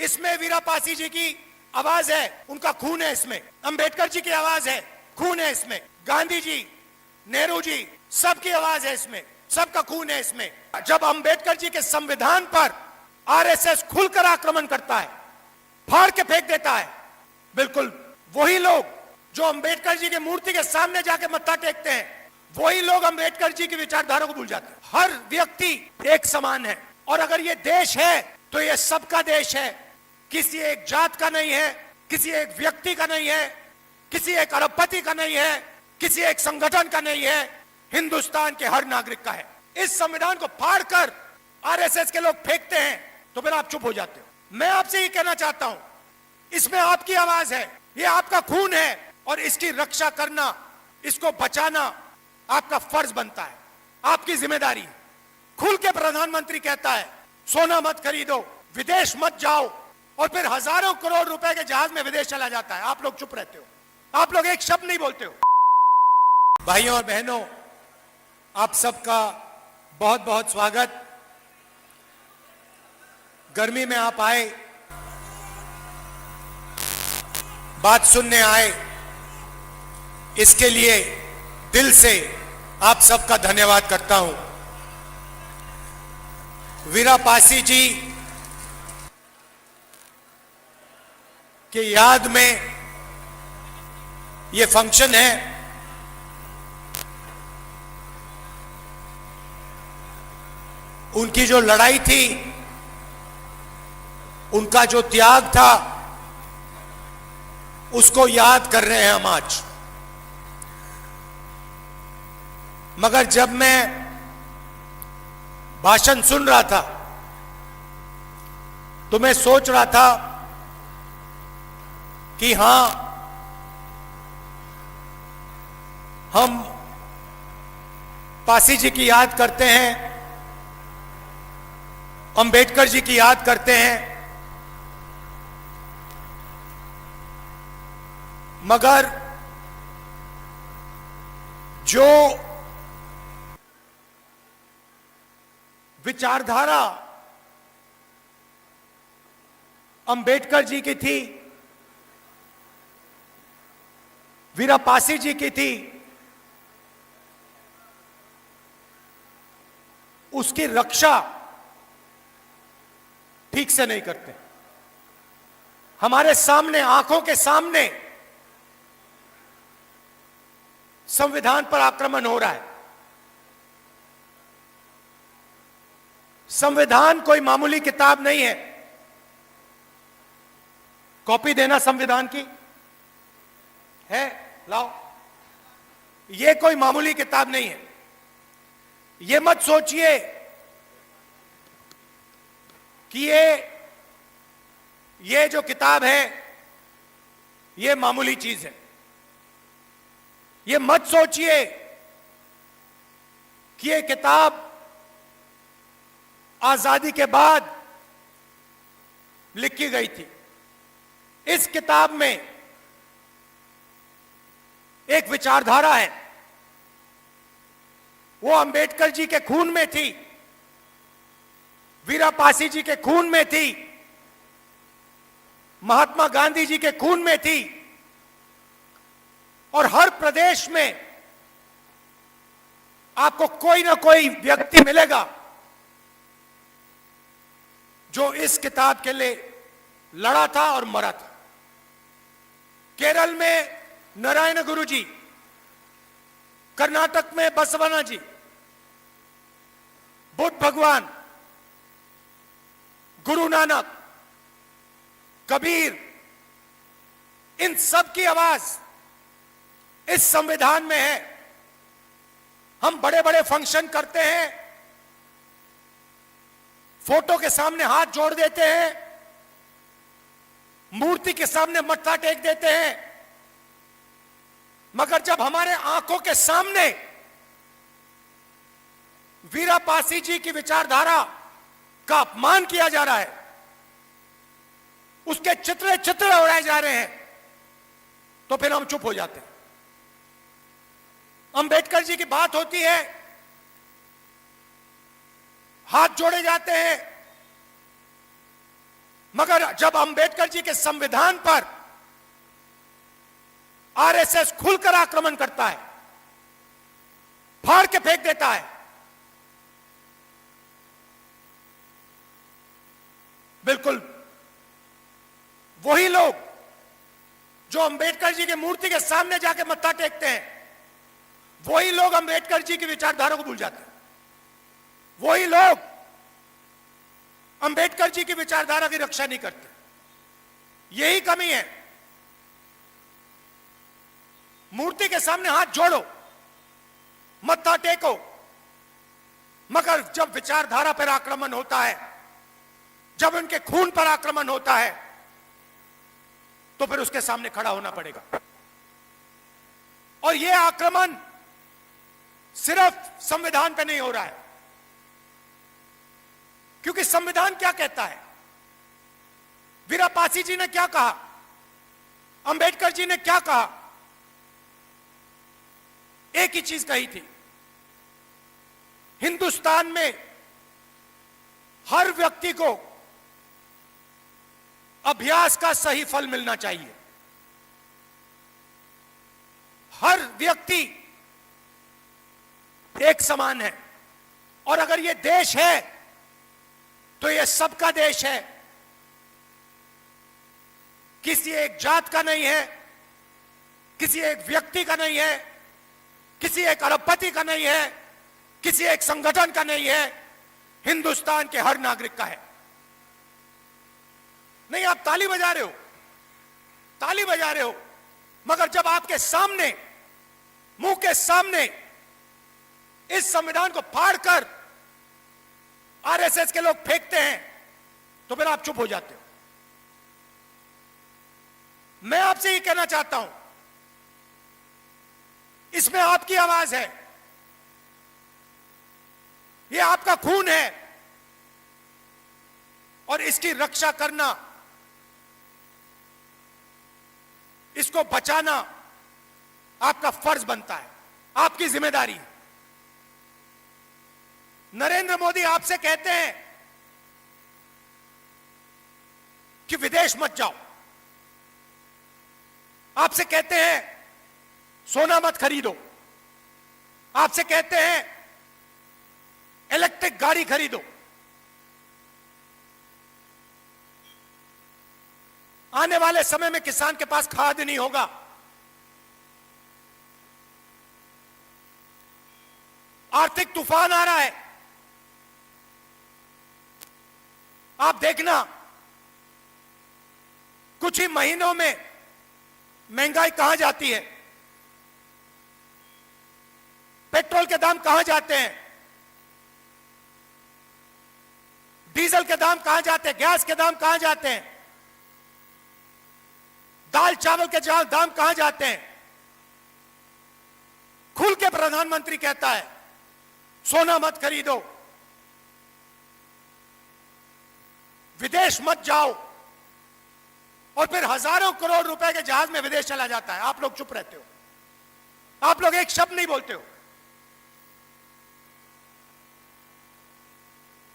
इसमें वीरापासी जी की आवाज है, उनका खून है इसमें। अंबेडकर जी की आवाज है, खून है इसमें। गांधी जी, नेहरू जी, सबकी आवाज है इसमें, सबका खून है इसमें। जब अंबेडकर जी के संविधान पर आरएसएस खुलकर आक्रमण करता है, फाड़ के फेंक देता है, बिल्कुल वही लोग जो अंबेडकर जी की मूर्ति के सामने जाके मत्था टेकते हैं, वही लोग अंबेडकर जी की विचारधारा को भूल जाते हैं। हर व्यक्ति एक समान है, और अगर ये देश है तो ये सबका देश है, किसी एक जात का नहीं है, किसी एक व्यक्ति का नहीं है, किसी एक अरबपति का नहीं है, किसी एक संगठन का नहीं है, हिंदुस्तान के हर नागरिक का है। इस संविधान को फाड़कर आरएसएस के लोग फेंकते हैं तो फिर आप चुप हो जाते हो। मैं आपसे ये कहना चाहता हूं, इसमें आपकी आवाज है, ये आपका खून है, और इसकी रक्षा करना, इसको बचाना आपका फर्ज बनता है, आपकी जिम्मेदारी है। खुल के प्रधानमंत्री कहता है सोना मत खरीदो, विदेश मत जाओ, और फिर हजारों करोड़ रुपए के जहाज में विदेश चला जाता है। आप लोग चुप रहते हो, आप लोग एक शब्द नहीं बोलते हो। भाइयों और बहनों, आप सबका बहुत बहुत स्वागत। गर्मी में आप आए, बात सुनने आए, इसके लिए दिल से आप सबका धन्यवाद करता हूं। वीरापासी जी के याद में ये फंक्शन है। उनकी जो लड़ाई थी, उनका जो त्याग था, उसको याद कर रहे हैं हम आज। मगर जब मैं भाषण सुन रहा था तो मैं सोच रहा था कि हां, हम पासी जी की याद करते हैं, अंबेडकर जी की याद करते हैं, मगर जो विचारधारा अंबेडकर जी की थी, वीरापासी जी की थी, उसकी रक्षा ठीक से नहीं करते। हमारे सामने, आंखों के सामने संविधान पर आक्रमण हो रहा है। संविधान कोई मामूली किताब नहीं है। कॉपी देना संविधान की है, लाओ। यह कोई मामूली किताब नहीं है। यह मत सोचिए कि ये जो किताब है ये मामूली चीज है। ये मत सोचिए कि ये किताब आजादी के बाद लिखी गई थी। इस किताब में एक विचारधारा है, वो अंबेडकर जी के खून में थी, वीरापासी जी के खून में थी, महात्मा गांधी जी के खून में थी, और हर प्रदेश में आपको कोई ना कोई व्यक्ति मिलेगा जो इस किताब के लिए लड़ा था और मरा था। केरल में नारायण गुरु जी, कर्नाटक में बसवना जी, बुद्ध भगवान, गुरु नानक, कबीर, इन सब की आवाज इस संविधान में है। हम बड़े बड़े फंक्शन करते हैं, फोटो के सामने हाथ जोड़ देते हैं, मूर्ति के सामने मत्था टेक देते हैं, मगर जब हमारे आंखों के सामने वीरापासी जी की विचारधारा का अपमान किया जा रहा है, उसके चित्र चित्र उड़ाए जा रहे हैं, तो फिर हम चुप हो जाते हैं। अंबेडकर जी की बात होती है, हाथ जोड़े जाते हैं, मगर जब अंबेडकर जी के संविधान पर आरएसएस खुलकर आक्रमण करता है, फाड़ के फेंक देता है, बिल्कुल वही लोग जो अंबेडकर जी की मूर्ति के सामने जाके मत्था टेकते हैं, वही लोग अंबेडकर जी की विचारधारा को भूल जाते हैं। वही लोग अंबेडकर जी की विचारधारा की रक्षा नहीं करते। यही कमी है। मूर्ति के सामने हाथ जोड़ो, मत्था टेको, मगर जब विचारधारा पर आक्रमण होता है, जब उनके खून पर आक्रमण होता है, तो फिर उसके सामने खड़ा होना पड़ेगा। और यह आक्रमण सिर्फ संविधान पे नहीं हो रहा है, क्योंकि संविधान क्या कहता है, वीरा पासी जी ने क्या कहा, अंबेडकर जी ने क्या कहा, एक ही चीज कही थी, हिंदुस्तान में हर व्यक्ति को अभ्यास का सही फल मिलना चाहिए। हर व्यक्ति एक समान है, और अगर यह देश है तो यह सबका देश है, किसी एक जात का नहीं है, किसी एक व्यक्ति का नहीं है, किसी एक अरबपति का नहीं है, किसी एक संगठन का नहीं है, हिंदुस्तान के हर नागरिक का है। नहीं, आप ताली बजा रहे हो, ताली बजा रहे हो, मगर जब आपके सामने, मुंह के सामने इस संविधान को फाड़कर आरएसएस के लोग फेंकते हैं, तो फिर आप चुप हो जाते हो। मैं आपसे ये कहना चाहता हूं, इसमें आपकी आवाज है, यह आपका खून है, और इसकी रक्षा करना, इसको बचाना आपका फर्ज बनता है, आपकी जिम्मेदारी है। नरेंद्र मोदी आपसे कहते हैं कि विदेश मत जाओ, आपसे कहते हैं सोना मत खरीदो, आपसे कहते हैं इलेक्ट्रिक गाड़ी खरीदो। आने वाले समय में किसान के पास खाद नहीं होगा, आर्थिक तूफान आ रहा है। आप देखना, कुछ ही महीनों में महंगाई कहां जाती है, पेट्रोल के दाम कहां जाते हैं, डीजल के दाम कहां जाते हैं, गैस के दाम कहां जाते हैं, दाल चावल के दाम कहां जाते हैं। खुल के प्रधानमंत्री कहता है सोना मत खरीदो, विदेश मत जाओ, और फिर हजारों करोड़ रुपए के जहाज में विदेश चला जाता है। आप लोग चुप रहते हो, आप लोग एक शब्द नहीं बोलते हो,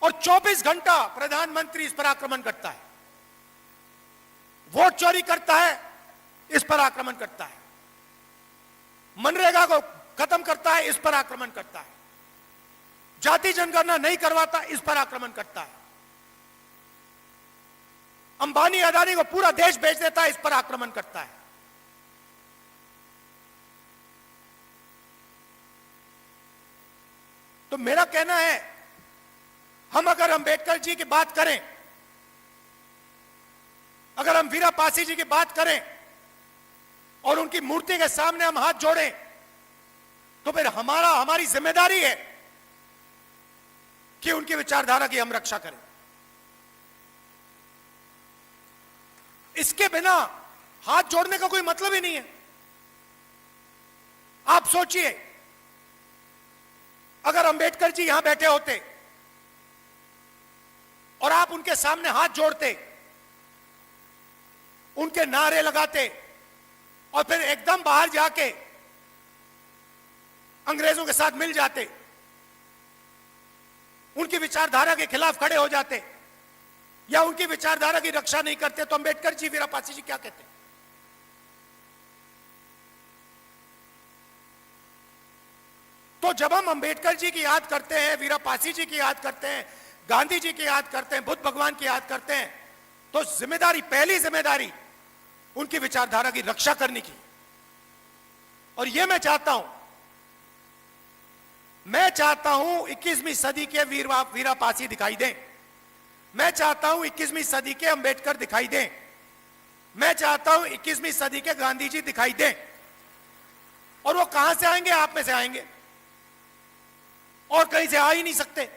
और 24 घंटा प्रधानमंत्री इस पर आक्रमण करता है, वोट चोरी करता है, इस पर आक्रमण करता है, मनरेगा को खत्म करता है, इस पर आक्रमण करता है, जाति जनगणना नहीं करवाता, इस पर आक्रमण करता है, अंबानी अदानी को पूरा देश बेच देता है, इस पर आक्रमण करता है। तो मेरा कहना है, हम अगर अंबेडकर जी की बात करें, अगर हम वीरा पासी जी की बात करें और उनकी मूर्ति के सामने हम हाथ जोड़ें, तो फिर हमारी जिम्मेदारी है कि उनकी विचारधारा की हम रक्षा करें। इसके बिना हाथ जोड़ने का कोई मतलब ही नहीं है। आप सोचिए, अगर अंबेडकर जी यहां बैठे होते और आप उनके सामने हाथ जोड़ते, उनके नारे लगाते, और फिर एकदम बाहर जाके अंग्रेजों के साथ मिल जाते, उनकी विचारधारा के खिलाफ खड़े हो जाते, या उनकी विचारधारा की रक्षा नहीं करते तो अंबेडकर जी, वीरापासी जी क्या कहते? तो जब हम अंबेडकर जी की याद करते हैं, वीरापासी जी की याद करते हैं, गांधी जी की याद करते हैं, बुद्ध भगवान की याद करते हैं, तो जिम्मेदारी, पहली जिम्मेदारी उनकी विचारधारा की रक्षा करने की। और यह मैं चाहता हूं 21वीं सदी के वीरापासी दिखाई दें। मैं चाहता हूं 21वीं सदी के अंबेडकर दिखाई दें। मैं चाहता हूं 21वीं सदी के गांधी जी दिखाई दें। और वो कहां से आएंगे? आप में से आएंगे, और कहीं से आ ही नहीं सकते।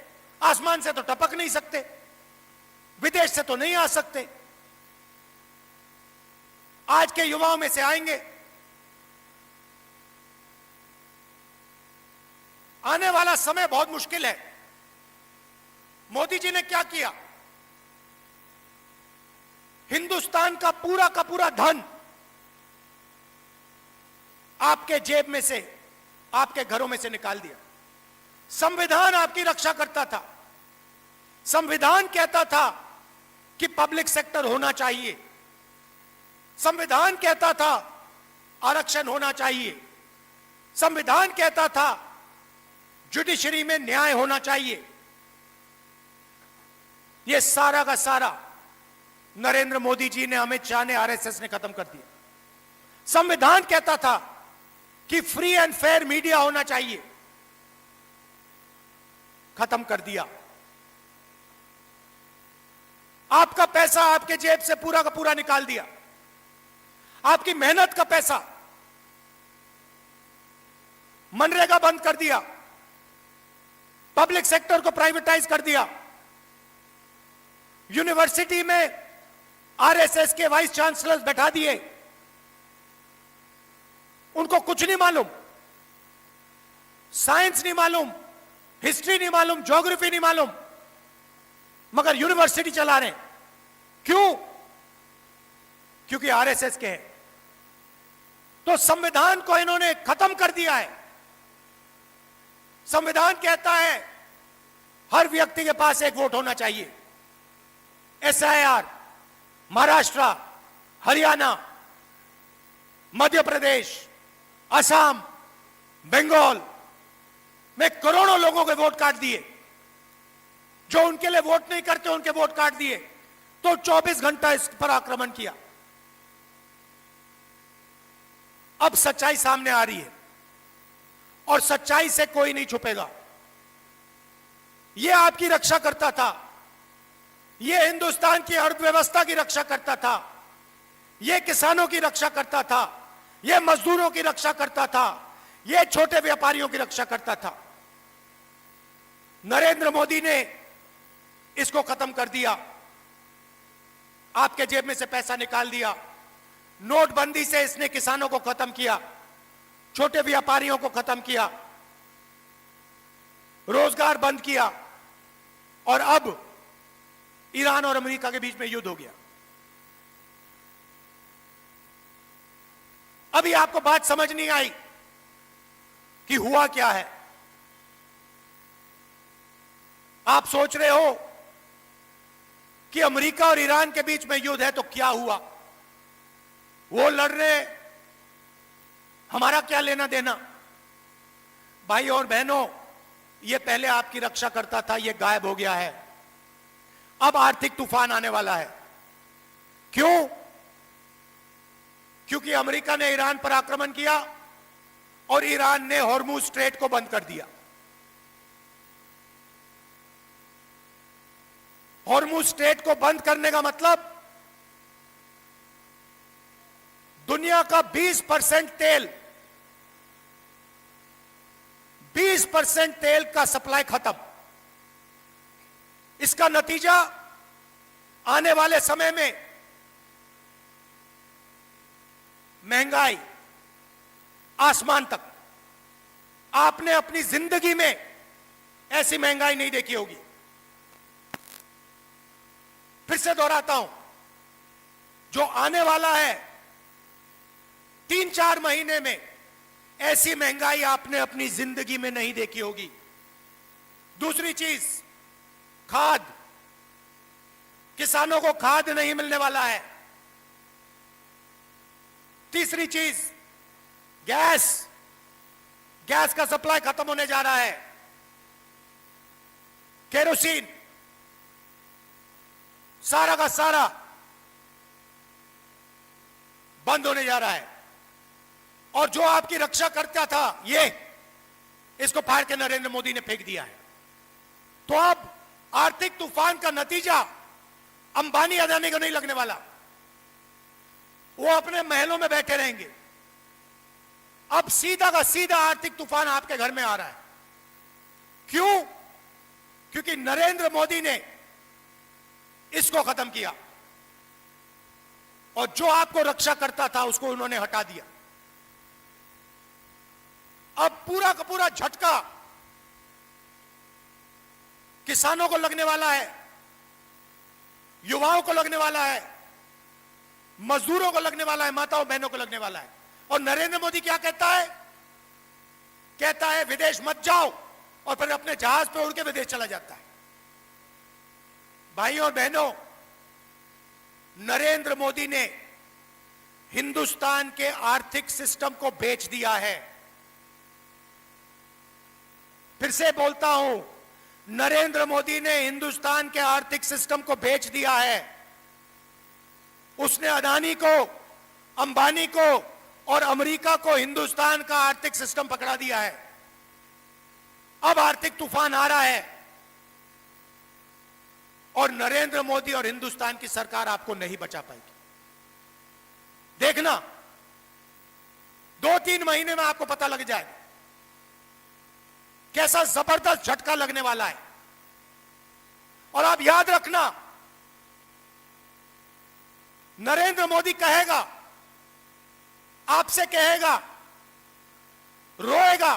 आसमान से तो टपक नहीं सकते, विदेश से तो नहीं आ सकते। आज के युवाओं में से आएंगे। आने वाला समय बहुत मुश्किल है। मोदी जी ने क्या किया? हिंदुस्तान का पूरा धन आपके जेब में से, आपके घरों में से निकाल दिया। संविधान आपकी रक्षा करता था। संविधान कहता था कि पब्लिक सेक्टर होना चाहिए। संविधान कहता था आरक्षण होना चाहिए। संविधान कहता था जुडिशरी में न्याय होना चाहिए। यह सारा का सारा नरेंद्र मोदी जी ने, अमित शाह ने, आरएसएस ने खत्म कर दिया। संविधान कहता था कि फ्री एंड फेयर मीडिया होना चाहिए, खत्म कर दिया। आपका पैसा आपके जेब से पूरा का पूरा निकाल दिया। आपकी मेहनत का पैसा, मनरेगा बंद कर दिया, पब्लिक सेक्टर को प्राइवेटाइज कर दिया। यूनिवर्सिटी में आरएसएस के वाइस चांसलर्स बैठा दिए। उनको कुछ नहीं मालूम, साइंस नहीं मालूम, हिस्ट्री नहीं मालूम, ज्योग्राफी नहीं मालूम, मगर यूनिवर्सिटी चला रहे हैं। क्यों? क्योंकि आरएसएस के हैं। तो संविधान को इन्होंने खत्म कर दिया है। संविधान कहता है हर व्यक्ति के पास एक वोट होना चाहिए। एसआईआर महाराष्ट्र, हरियाणा, मध्य प्रदेश, असम, बंगाल में करोड़ों लोगों के वोट काट दिए। जो उनके लिए वोट नहीं करते उनके वोट काट दिए। तो 24 घंटा इस पर आक्रमण किया। अब सच्चाई सामने आ रही है और सच्चाई से कोई नहीं छुपेगा। यह आपकी रक्षा करता था, यह हिंदुस्तान की अर्थव्यवस्था की रक्षा करता था, यह किसानों की रक्षा करता था, यह मजदूरों की रक्षा करता था, यह छोटे व्यापारियों की रक्षा करता था। नरेंद्र मोदी ने इसको खत्म कर दिया। आपके जेब में से पैसा निकाल दिया। नोटबंदी से इसने किसानों को खत्म किया, छोटे व्यापारियों को खत्म किया, रोजगार बंद किया, और अब ईरान और अमेरिका के बीच में युद्ध हो गया। अभी आपको बात समझ नहीं आई कि हुआ क्या है। आप सोच रहे हो कि अमेरिका और ईरान के बीच में युद्ध है तो क्या हुआ, वो लड़ रहे, हमारा क्या लेना देना। भाई और बहनों, ये पहले आपकी रक्षा करता था, ये गायब हो गया है। अब आर्थिक तूफान आने वाला है। क्यों? क्योंकि अमेरिका ने ईरान पर आक्रमण किया और ईरान ने हॉर्मुज स्ट्रेट को बंद कर दिया। हॉर्मुज स्ट्रेट को बंद करने का मतलब दुनिया का 20% तेल, 20% तेल का सप्लाई खत्म। इसका नतीजा आने वाले समय में महंगाई आसमान तक। आपने अपनी जिंदगी में ऐसी महंगाई नहीं देखी होगी। फिर से दोहराता हूं, जो आने वाला है 3-4 महीने में, ऐसी महंगाई आपने अपनी जिंदगी में नहीं देखी होगी। दूसरी चीज, खाद किसानों को खाद नहीं मिलने वाला है। तीसरी चीज, गैस का सप्लाई खत्म होने जा रहा है। केरोसिन सारा का सारा बंद होने जा रहा है। और जो आपकी रक्षा करता था, इसको फाड़ के नरेंद्र मोदी ने फेंक दिया है। तो अब आर्थिक तूफान का नतीजा अंबानी अदानी को नहीं लगने वाला। वो अपने महलों में बैठे रहेंगे। अब सीधा का सीधा आर्थिक तूफान आपके घर में आ रहा है। क्यों? क्योंकि नरेंद्र मोदी ने इसको खत्म किया और जो आपको रक्षा करता था उसको उन्होंने हटा दिया। अब पूरा का पूरा झटका किसानों को लगने वाला है, युवाओं को लगने वाला है, मजदूरों को लगने वाला है, माताओं बहनों को लगने वाला है। और नरेंद्र मोदी क्या कहता है? कहता है विदेश मत जाओ, और फिर अपने जहाज पे उड़ के विदेश चला जाता है। भाइयों और बहनों, नरेंद्र मोदी ने हिंदुस्तान के आर्थिक सिस्टम को बेच दिया है। फिर से बोलता हूं, नरेंद्र मोदी ने हिंदुस्तान के आर्थिक सिस्टम को बेच दिया है। उसने अदानी को, अंबानी को और अमेरिका को हिंदुस्तान का आर्थिक सिस्टम पकड़ा दिया है। अब आर्थिक तूफान आ रहा है और नरेंद्र मोदी और हिंदुस्तान की सरकार आपको नहीं बचा पाएगी। देखना, 2-3 महीने में आपको पता लग जाएगा कैसा जबरदस्त झटका लगने वाला है। और आप याद रखना, नरेंद्र मोदी कहेगा, आपसे कहेगा, रोएगा,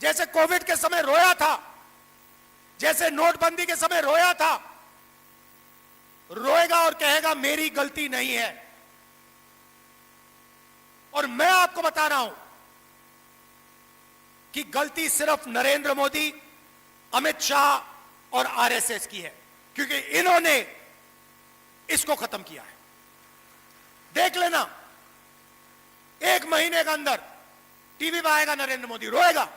जैसे कोविड के समय रोया था, जैसे नोटबंदी के समय रोया था, रोएगा और कहेगा मेरी गलती नहीं है। और मैं आपको बता रहा हूं कि गलती सिर्फ नरेंद्र मोदी, अमित शाह और आरएसएस की है, क्योंकि इन्होंने इसको खत्म किया है। देख लेना, 1 महीने के अंदर टीवी पे आएगा नरेंद्र मोदी, रोएगा,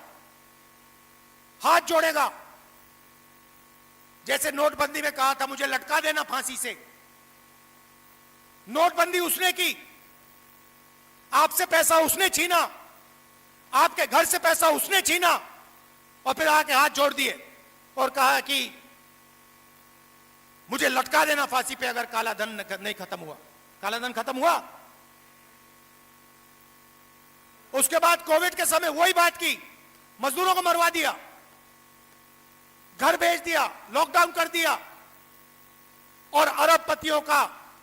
हाथ जोड़ेगा, जैसे नोटबंदी में कहा था मुझे लटका देना फांसी से। नोटबंदी उसने की, आपसे पैसा उसने छीना, आपके घर से पैसा उसने छीना, और फिर आके हाथ जोड़ दिए और कहा कि मुझे लटका देना फांसी पे अगर काला धन नहीं खत्म हुआ। काला धन खत्म हुआ। उसके बाद कोविड के समय वही बात की, मजदूरों को मरवा दिया, घर भेज दिया, लॉकडाउन कर दिया और अरबपतियों का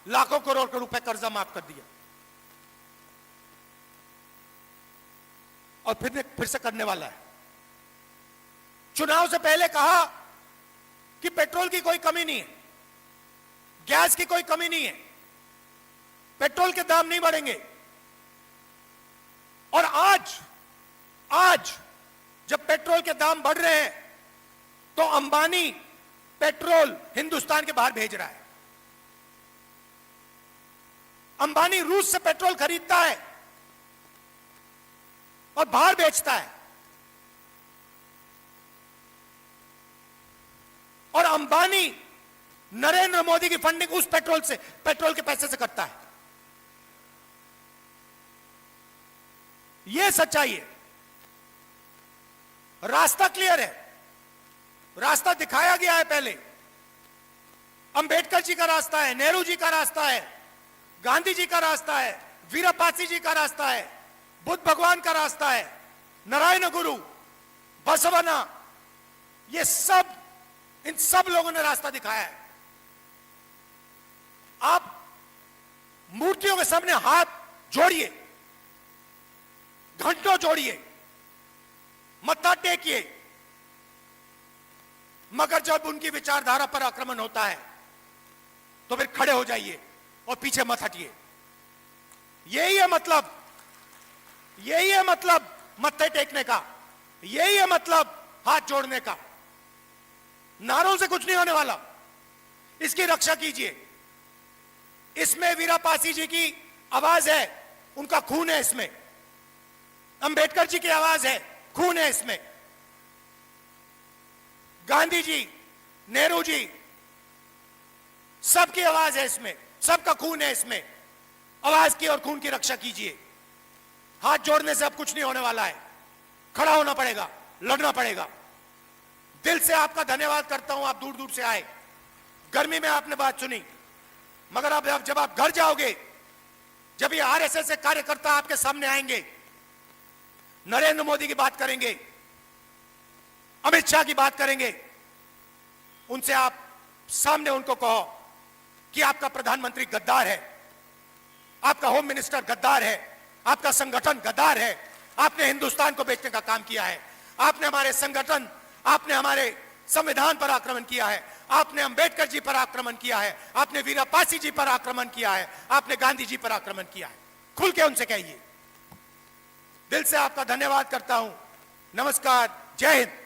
लाखों करोड़ रुपए कर्जा माफ कर दिया। और फिर से करने वाला है। चुनाव से पहले कहा कि पेट्रोल की कोई कमी नहीं है, गैस की कोई कमी नहीं है, पेट्रोल के दाम नहीं बढ़ेंगे। और आज जब पेट्रोल के दाम बढ़ रहे हैं तो अंबानी पेट्रोल हिंदुस्तान के बाहर भेज रहा है। अंबानी रूस से पेट्रोल खरीदता है और बाहर बेचता है। और अंबानी नरेंद्र मोदी की फंडिंग उस पेट्रोल के पैसे से करता है। यह सच्चाई है। रास्ता क्लियर है, रास्ता दिखाया गया है। पहले अंबेडकर जी का रास्ता है, नेहरू जी का रास्ता है, गांधी जी का रास्ता है, वीरपासी जी का रास्ता है, बुद्ध भगवान का रास्ता है, नारायण गुरु, बसवना, ये सब, इन सब लोगों ने रास्ता दिखाया है। आप मूर्तियों के सामने हाथ जोड़िए, घंटों जोड़िए, मत्था टेकिए, मगर जब उनकी विचारधारा पर आक्रमण होता है तो फिर खड़े हो जाइए और पीछे मत हटिए। यही है मतलब, यही है मतलब मत्थे टेकने का, यही है मतलब हाथ जोड़ने का। नारों से कुछ नहीं होने वाला। इसकी रक्षा कीजिए। इसमें वीरापासी जी की आवाज है, उनका खून है इसमें। अंबेडकर जी की आवाज है, खून है इसमें। गांधी जी, नेहरू जी, सबकी आवाज है इसमें, सबका खून है इसमें। आवाज की और खून की रक्षा कीजिए। हाथ जोड़ने से अब कुछ नहीं होने वाला है, खड़ा होना पड़ेगा, लड़ना पड़ेगा। दिल से आपका धन्यवाद करता हूं, आप दूर दूर से आए, गर्मी में आपने बात सुनी, मगर अब जब आप घर जाओगे, जब ये आरएसएस से कार्यकर्ता आपके सामने आएंगे, नरेंद्र मोदी की बात करेंगे, अमित शाह की बात करेंगे, उनसे आप सामने उनको कहो कि आपका प्रधानमंत्री गद्दार है, आपका होम मिनिस्टर गद्दार है, आपका संगठन गद्दार है, आपने हिंदुस्तान को बेचने का काम किया है, आपने हमारे संगठन, आपने हमारे संविधान पर आक्रमण किया है, आपने अंबेडकर जी पर आक्रमण किया है, आपने वीरापासी जी पर आक्रमण किया है, आपने गांधी जी पर आक्रमण किया है। खुल के उनसे कहिए। दिल से आपका धन्यवाद करता हूं। नमस्कार, जय हिंद।